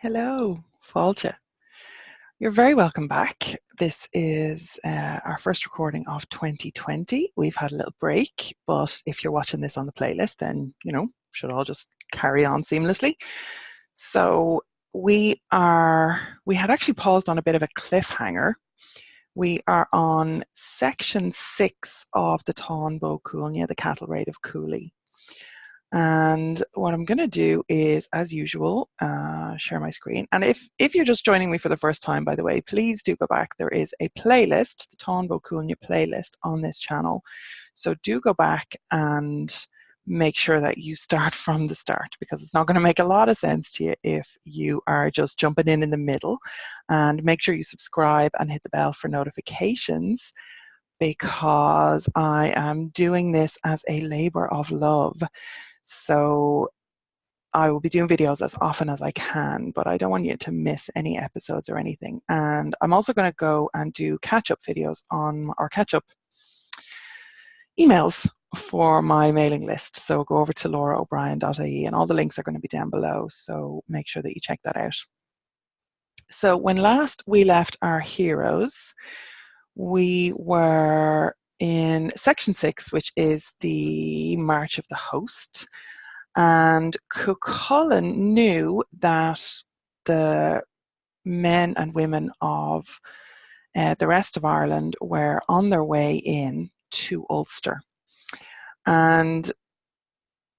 Hello, Fáilte. You're very welcome back. This is our first recording of 2020. We've had a little break, but if you're watching this on the playlist, then, should all just carry on seamlessly. So we had actually paused on a bit of a cliffhanger. We are on section 6 of the Táin Cúailgne, the cattle raid of Cooley. And what I'm going to do is, as usual, share my screen. And if you're just joining me for the first time, by the way, please do go back. There is a playlist, the Táin Cúailgne playlist on this channel. So do go back and make sure that you start from the start, because it's not going to make a lot of sense to you if you are just jumping in the middle. And make sure you subscribe and hit the bell for notifications, because I am doing this as a labor of love. So I will be doing videos as often as I can, but I don't want you to miss any episodes or anything. And I'm also going to go and do catch-up videos or catch-up emails for my mailing list. So go over to loraobrien.ie and all the links are going to be down below. So make sure that you check that out. So when last we left our heroes, we were in section 6, which is the March of the Host. And Cúailgne knew that the men and women of the rest of Ireland were on their way in to Ulster. And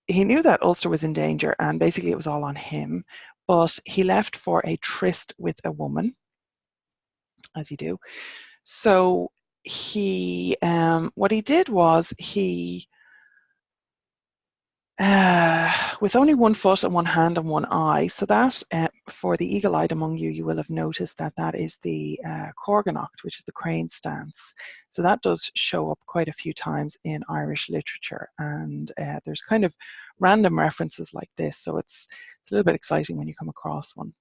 he knew that Ulster was in danger, and basically it was all on him. But he left for a tryst with a woman, as you do. So he, what he did was he, with only one foot and one hand and one eye, so that for the eagle-eyed among you, you will have noticed that that is the Corganocht, which is the crane stance. So that does show up quite a few times in Irish literature, and there's kind of random references like this, so it's a little bit exciting when you come across one.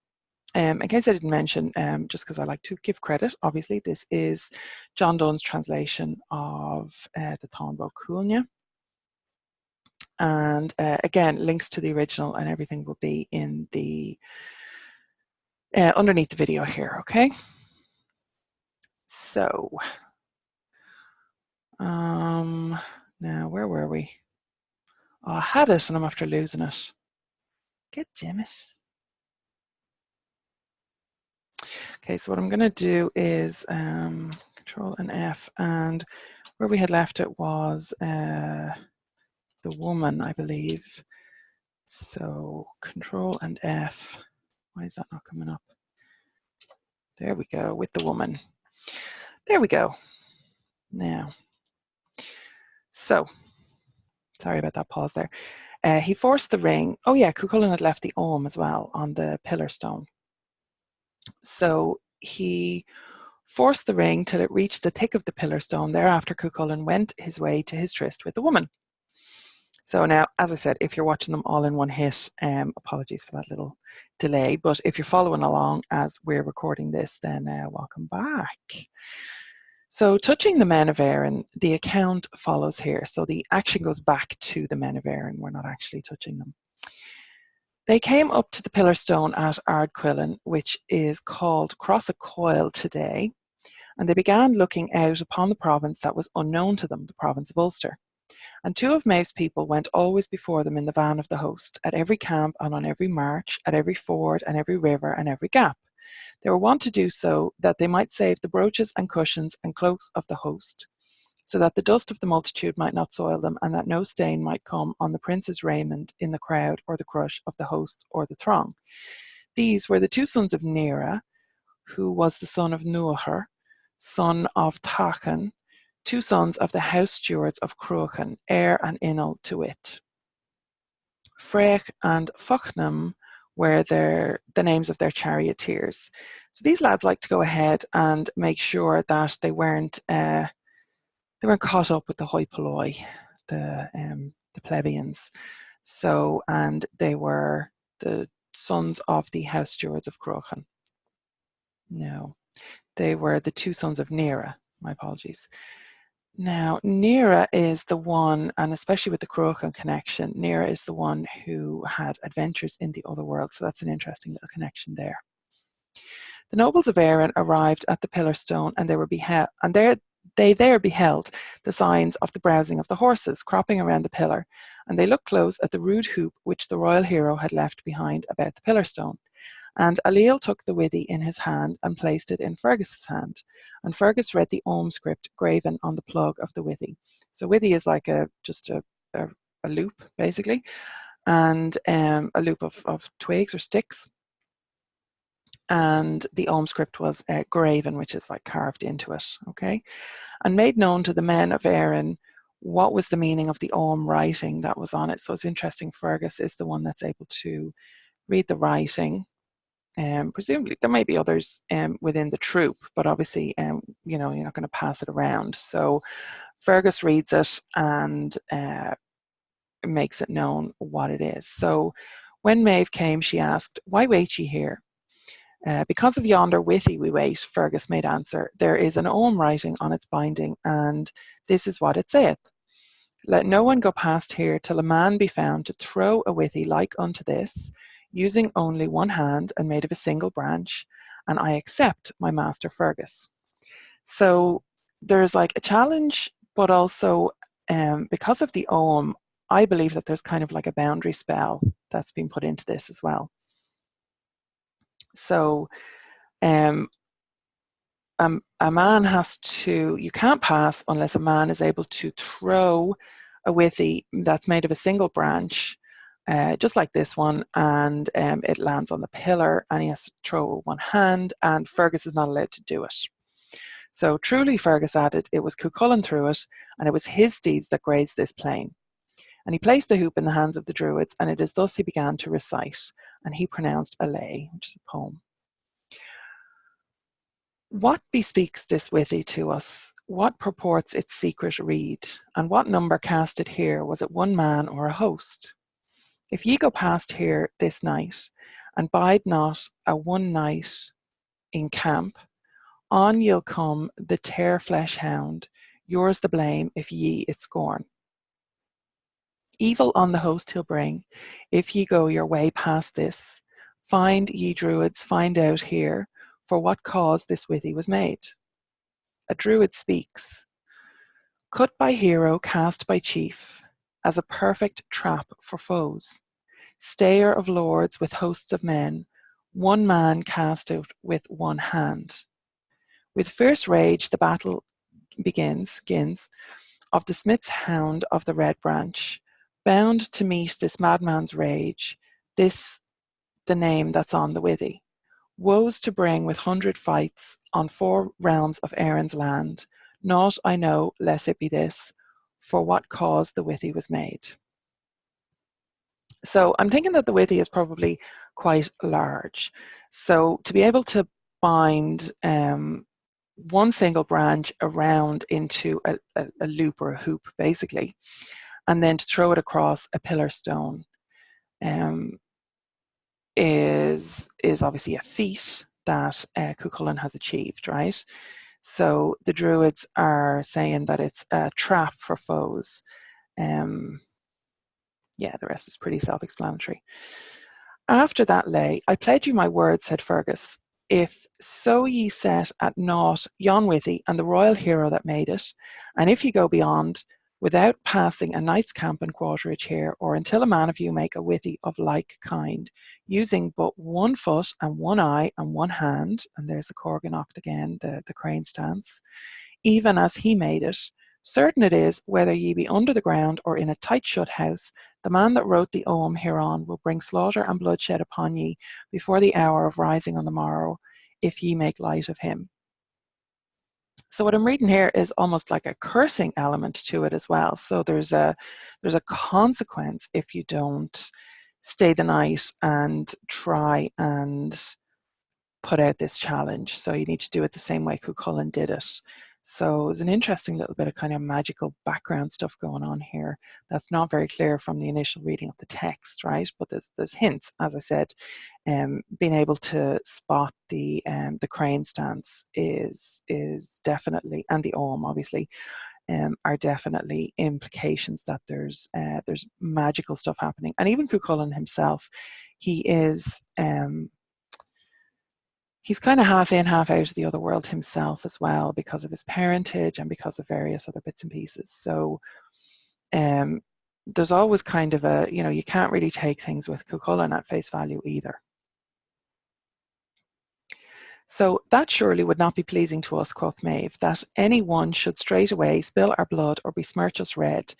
In case I didn't mention, just because I like to give credit, obviously this is John Donne's translation of the Táin Cúailgne. And again, links to the original and everything will be in the underneath the video here, okay? So, now where were we? Oh, I had it and I'm after losing it. God damn it. Okay, so what I'm going to do is Control and F, and where we had left it was the woman, I believe. So Control and F. Why is that not coming up? There we go, with the woman. There we go. Now, so sorry about that pause there. He forced the ring. Oh yeah, Cúailgne had left the Ohm as well on the pillar stone. So he forced the ring till it reached the thick of the pillar stone. Thereafter, Cúailgne went his way to his tryst with the woman. So now, as I said, if you're watching them all in one hit, apologies for that little delay, but if you're following along as we're recording this, then welcome back. So touching the men of Éireann, the account follows here. So the action goes back to the men of Éireann. We're not actually touching them. They came up to the pillar stone at Ardquillan, which is called Cross-a-Coil today, and they began looking out upon the province that was unknown to them, the province of Ulster. And two of Mave's people went always before them in the van of the host, at every camp and on every march, at every ford and every river and every gap. They were wont to do so that they might save the brooches and cushions and cloaks of the host, so that the dust of the multitude might not soil them, and that no stain might come on the prince's raiment in the crowd or the crush of the hosts or the throng. These were the two sons of Nera, who was the son of Nuachar, son of Táin, two sons of the house stewards of Cúailgne, and Inal to wit. Frech and Fochnam were the names of their charioteers. So these lads like to go ahead and make sure that they weren't caught up with the hoi polloi, the plebeians. So, and they were the sons of the house stewards of Cúailgne. No, they were the two sons of Nera. My apologies. Now, Nera is the one, and especially with the Cúailgne connection, Nera is the one who had adventures in the other world. So that's an interesting little connection there. The nobles of Éireann arrived at the pillar stone, and they were beheld, and they there beheld the signs of the browsing of the horses cropping around the pillar, and they looked close at the rude hoop which the royal hero had left behind about the pillar stone. And Ailill took the withy in his hand and placed it in Fergus's hand. And Fergus read the Ogham script graven on the plug of the withy. So withy is like just a loop, basically, and a loop of twigs or sticks. And the Ogham script was graven, which is like carved into it, okay? And made known to the men of Éireann what was the meaning of the Ogham writing that was on it. So it's interesting, Fergus is the one that's able to read the writing. Presumably there may be others within the troop, but obviously you know, you're not going to pass it around. So Fergus reads it and makes it known what it is. So when Maeve came, she asked, "Why wait ye here?" "Because of yonder withy we wait," Fergus made answer. "There is an Ogham writing on its binding, and this is what it saith. Let no one go past here till a man be found to throw a withy like unto this, using only one hand and made of a single branch, and I accept my master Fergus." So there's like a challenge, but also because of the Ogham, I believe that there's kind of like a boundary spell that's been put into this as well. So a man has to, you can't pass unless a man is able to throw a withy that's made of a single branch, just like this one, and it lands on the pillar, and he has to throw one hand, and Fergus is not allowed to do it. So truly, Fergus added, it was Cuchulainn threw it, and it was his steeds that grazed this plain. And he placed the hoop in the hands of the Druids, and it is thus he began to recite, and he pronounced a lay, which is a poem. What bespeaks this withy to us? What purports its secret read? And what number cast it here? Was it one man or a host? If ye go past here this night, and bide not a one night in camp, on ye'll come the tear flesh hound, yours the blame if ye it scorn. Evil on the host he'll bring, if ye go your way past this. Find ye Druids, find out here, for what cause this withy was made. A Druid speaks. Cut by hero, cast by chief, as a perfect trap for foes. Stayer of lords with hosts of men, one man cast out with one hand. With fierce rage the battle begins, of the smith's hound of the red branch, bound to meet this madman's rage, this the name that's on the withy. Woes to bring with 100 fights on 4 realms of Éireann's land, naught I know, less it be this, for what cause the withy was made. So I'm thinking that the withy is probably quite large. So to be able to bind one single branch around into a loop or a hoop, basically, and then to throw it across a pillar stone is obviously a feat that Cuchulainn has achieved, right? So the Druids are saying that it's a trap for foes. Yeah, the rest is pretty self-explanatory. After that lay, I pledge you my word, said Fergus, if so ye set at naught yon withy and the royal hero that made it, and if ye go beyond, without passing a knight's camp and quarterage here, or until a man of you make a withy of like kind, using but one foot and one eye and one hand, and there's the Corganocht again, the crane stance, even as he made it, certain it is, whether ye be under the ground or in a tight shut house, the man that wrote the Ogham hereon will bring slaughter and bloodshed upon ye before the hour of rising on the morrow, if ye make light of him. So what I'm reading here is almost like a cursing element to it as well. So there's a consequence if you don't stay the night and try and put out this challenge. So you need to do it the same way Cuchulainn did it. So there's an interesting little bit of kind of magical background stuff going on here that's not very clear from the initial reading of the text, right? But there's hints, as I said. Being able to spot the crane stance is definitely, and the Ogham obviously, are definitely implications that there's magical stuff happening. And even Cúailgne himself, he is he's kind of half in, half out of the other world himself as well, because of his parentage and because of various other bits and pieces. So there's always kind of a, you can't really take things with Cúailgne at face value either. So that surely would not be pleasing to us, quoth Maeve, that any one should straightway spill our blood or besmirch us red,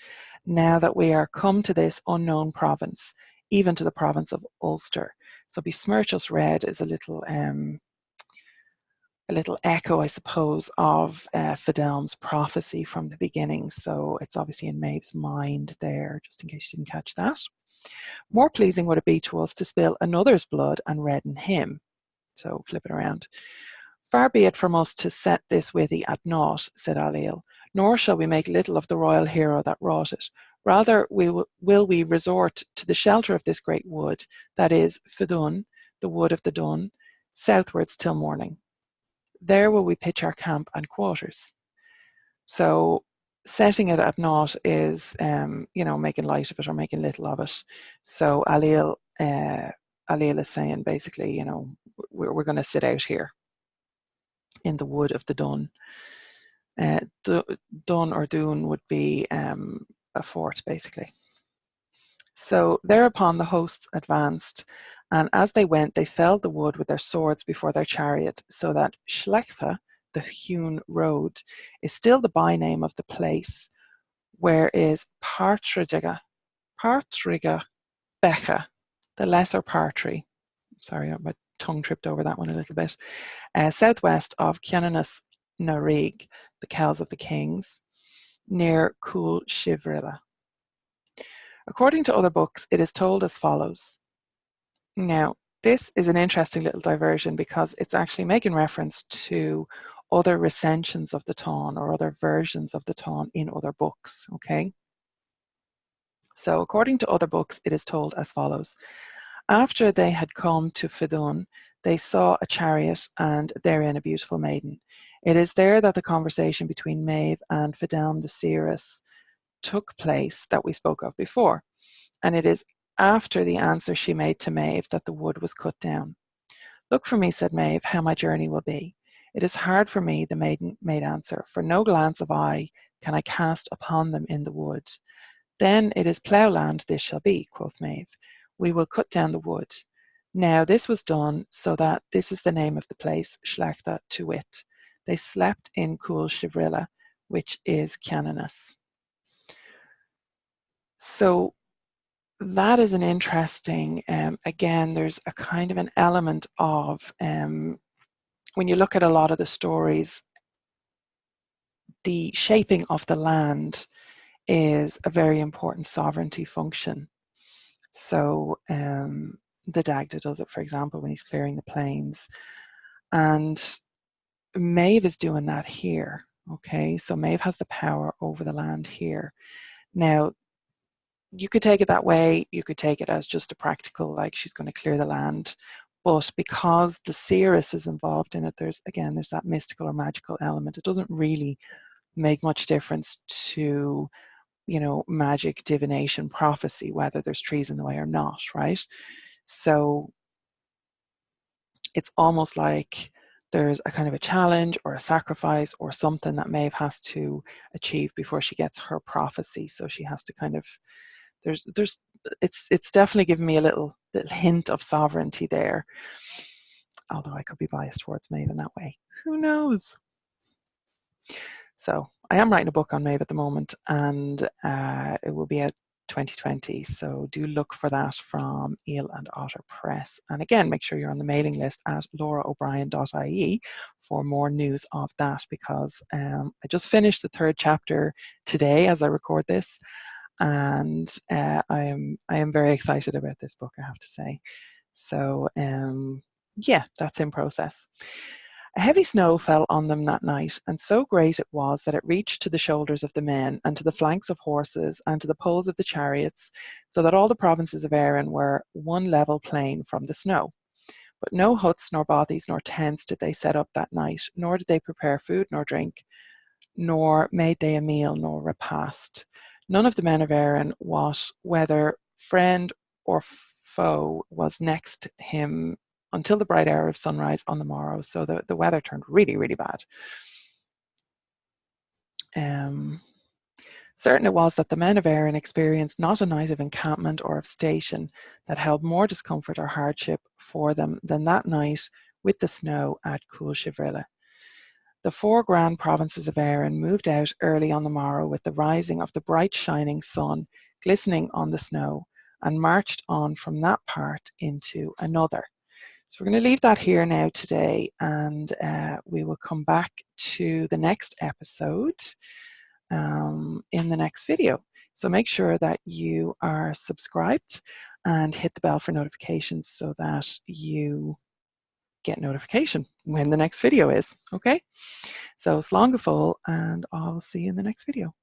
now that we are come to this unknown province, even to the province of Ulster. So besmirch us red is a little echo, I suppose, of Fidelm's prophecy from the beginning. So it's obviously in Maeve's mind there, just in case you didn't catch that. More pleasing would it be to us to spill another's blood and redden him. So flip it around. Far be it from us to set this withy at naught, said Ailill, nor shall we make little of the royal hero that wrought it. Rather will we resort to the shelter of this great wood, that is, Fidun, the wood of the Dun, southwards till morning. There will we pitch our camp and quarters. So setting it at naught is, making light of it or making little of it. So Ailill is saying basically, we're going to sit out here in the wood of the Dun. Dun or Dún would be a fort, basically. So thereupon the hosts advanced, and as they went, they felled the wood with their swords before their chariot, so that Shlechtha, the hewn road, is still the byname of the place, where is Partridga Becha, the lesser Partry. Sorry, my tongue tripped over that one a little bit. Southwest of Ciananus na Rig, the Kells of the Kings, near Cúailgne. According to other books, it is told as follows. Now, this is an interesting little diversion because it's actually making reference to other recensions of the Táin or other versions of the Táin in other books, okay? So according to other books, it is told as follows. After they had come to Fidun, they saw a chariot and therein a beautiful maiden. It is there that the conversation between Maeve and Fidelm the seeress took place that we spoke of before, and it is after the answer she made to Maeve that the wood was cut down. Look for me, said Maeve, how my journey will be. It is hard for me, the maiden made answer, for no glance of eye can I cast upon them in the wood. Then it is ploughland this shall be, quoth Maeve. We will cut down the wood. Now this was done so that this is the name of the place, Shlechtha to wit. They slept in Cúailgne, which is Ciananus. So that is an interesting, again, there's a kind of an element of, when you look at a lot of the stories, the shaping of the land is a very important sovereignty function. So the Dagda does it, for example, when he's clearing the plains. And Maeve is doing that here, okay? So Maeve has the power over the land here. Now, you could take it that way. You could take it as just a practical, like she's going to clear the land. But because the seeress is involved in it, there's that mystical or magical element. It doesn't really make much difference to, magic, divination, prophecy, whether there's trees in the way or not, right? So it's almost like there's a kind of a challenge or a sacrifice or something that Maeve has to achieve before she gets her prophecy. So she has to kind of, it's definitely given me a little hint of sovereignty there. Although I could be biased towards Maeve in that way. Who knows? So I am writing a book on Maeve at the moment, and it will be out 2020. So do look for that from Eel and Otter Press. And again, make sure you're on the mailing list at loraobrien.ie for more news of that, because I just finished the 3rd chapter today as I record this. And I am very excited about this book, I have to say. So yeah, that's in process. A heavy snow fell on them that night, and so great it was that it reached to the shoulders of the men, and to the flanks of horses, and to the poles of the chariots, so that all the provinces of Erin were one level plain from the snow. But no huts, nor bothies, nor tents did they set up that night, nor did they prepare food nor drink. nor made they a meal nor repast. None of the men of Erin wot whether friend or foe was next him until the bright hour of sunrise on the morrow. So the weather turned really, really bad. Certain it was that the men of Erin experienced not a night of encampment or of station that held more discomfort or hardship for them than that night with the snow at Cúailgne. The 4 grand provinces of Erin moved out early on the morrow with the rising of the bright shining sun glistening on the snow, and marched on from that part into another. So we're going to leave that here now today, and we will come back to the next episode in the next video. So make sure that you are subscribed and hit the bell for notifications so that you get notification when the next video is. Okay, so slán go fóill, and I'll see you in the next video.